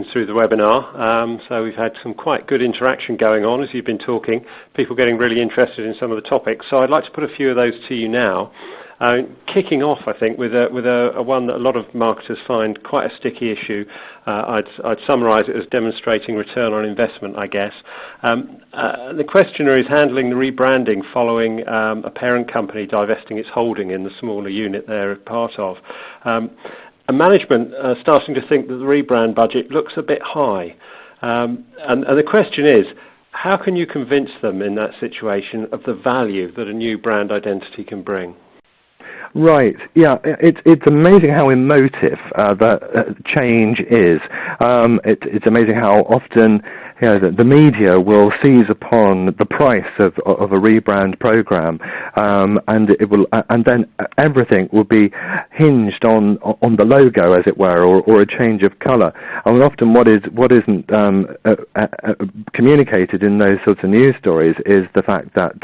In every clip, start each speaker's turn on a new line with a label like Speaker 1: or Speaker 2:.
Speaker 1: questions through the webinar. So we've had some quite good interaction going on as you've been talking, people getting really interested in some of the topics. So I'd like to put a few of those to you now. Kicking off, I think, with a one that a lot of marketers find quite a sticky issue. I'd summarise it as demonstrating return on investment, I guess. The questioner is handling the rebranding following a parent company divesting its holding in the smaller unit they're part of. And management are starting to think that the rebrand budget looks a bit high. And the question is, how can you convince them in that situation of the value that a new brand identity can bring?
Speaker 2: Right. Yeah. It's amazing how emotive that change is. It's amazing how often the media will seize upon the price of a rebrand program, and then everything will be hinged on the logo, as it were, or a change of colour. And often what isn't communicated in those sorts of news stories is the fact that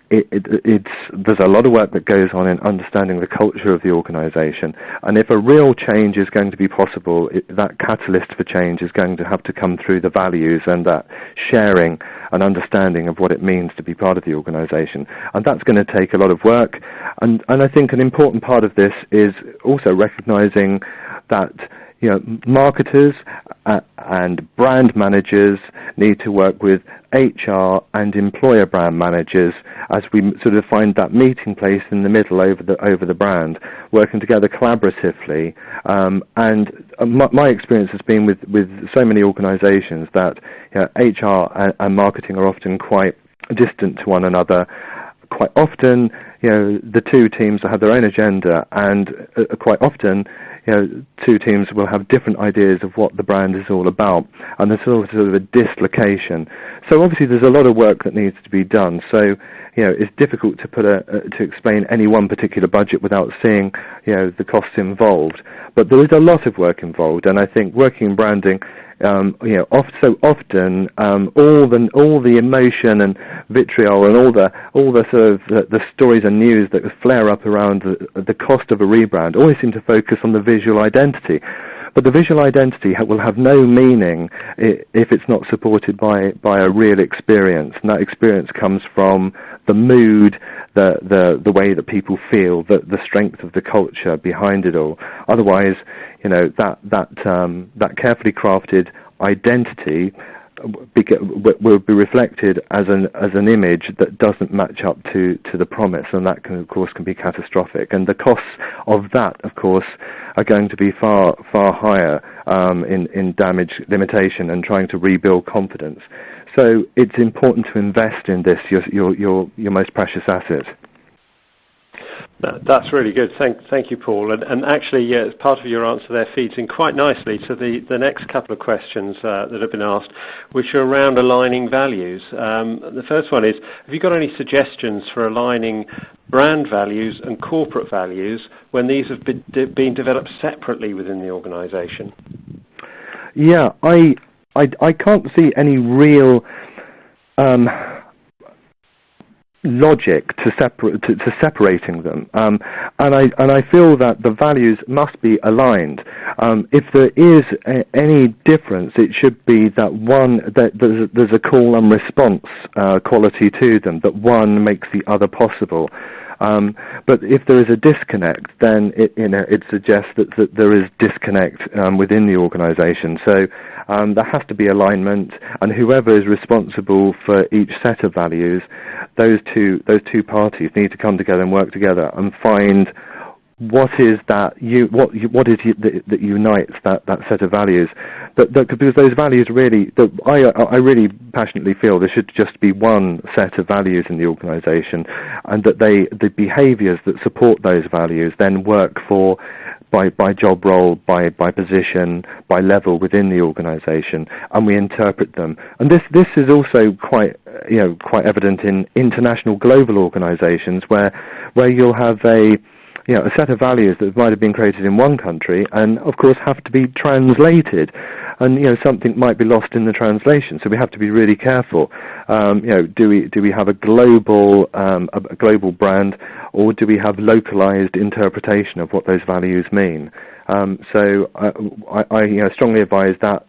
Speaker 2: there's a lot of work that goes on in understanding the culture of the organisation, and if a real change is going to be possible, that catalyst for change is going to have to come through the values and that sharing and understanding of what it means to be part of the organisation, and that's going to take a lot of work. And I think an important part of this is also recognising that marketers and brand managers need to work with HR and employer brand managers as we sort of find that meeting place in the middle over the brand, working together collaboratively. And my experience has been with so many organisations that HR and marketing are often quite distant to one another. Quite often, the two teams have their own agenda, and quite often, two teams will have different ideas of what the brand is all about, and there's sort of a dislocation. So obviously there's a lot of work that needs to be done. So it's difficult to to explain any one particular budget without seeing the costs involved. But there is a lot of work involved, and I think working in branding, so often all the emotion and vitriol and all the sort of the stories and news that flare up around the cost of a rebrand always seem to focus on the visual identity. But the visual identity will have no meaning if it's not supported by a real experience, and that experience comes from the mood, the way that people feel, the strength of the culture behind it all. Otherwise, that carefully crafted identity will be reflected as an image that doesn't match up to the promise, and that can be catastrophic. And the costs of that, of course, are going to be far higher in damage limitation and trying to rebuild confidence. So it's important to invest in this, your most precious asset.
Speaker 1: That's really good. Thank you, Paul. And actually, as part of your answer there feeds in quite nicely to the next couple of questions that have been asked, which are around aligning values. The first one is, have you got any suggestions for aligning brand values and corporate values when these have been developed separately within the organisation?
Speaker 2: Yeah, I can't see any real logic to separating them, and I feel that the values must be aligned. If there is any difference, it should be that there's a call and response quality to them, that one makes the other possible. But if there is a disconnect, then it suggests that there is disconnect within the organisation. So there has to be alignment, and whoever is responsible for each set of values, those two parties need to come together and work together and find what is that that unites that set of values. Because those values really, I really passionately feel there should just be one set of values in the organisation, and that the behaviours that support those values then work by job role, by position, by level within the organisation, and we interpret them. And this is also quite evident in international global organisations where you'll have a set of values that might have been created in one country and of course have to be translated and something might be lost in the translation. So we have to be really careful. Do we have a global brand, or do we have localized interpretation of what those values mean? So I strongly advise that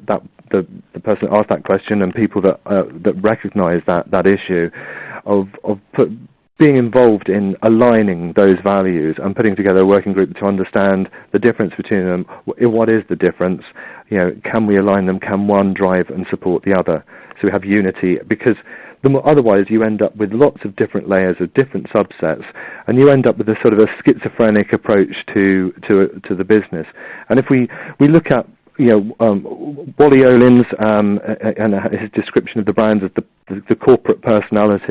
Speaker 2: the person that asked that question and people that recognise that issue of being involved in aligning those values and putting together a working group to understand the difference between them. What is the difference? Can we align them? Can one drive and support the other? So we have unity, because otherwise you end up with lots of different layers of different subsets, and you end up with a sort of a schizophrenic approach to the business. And if we look at Wally Olin's and his description of the brands as the corporate personality.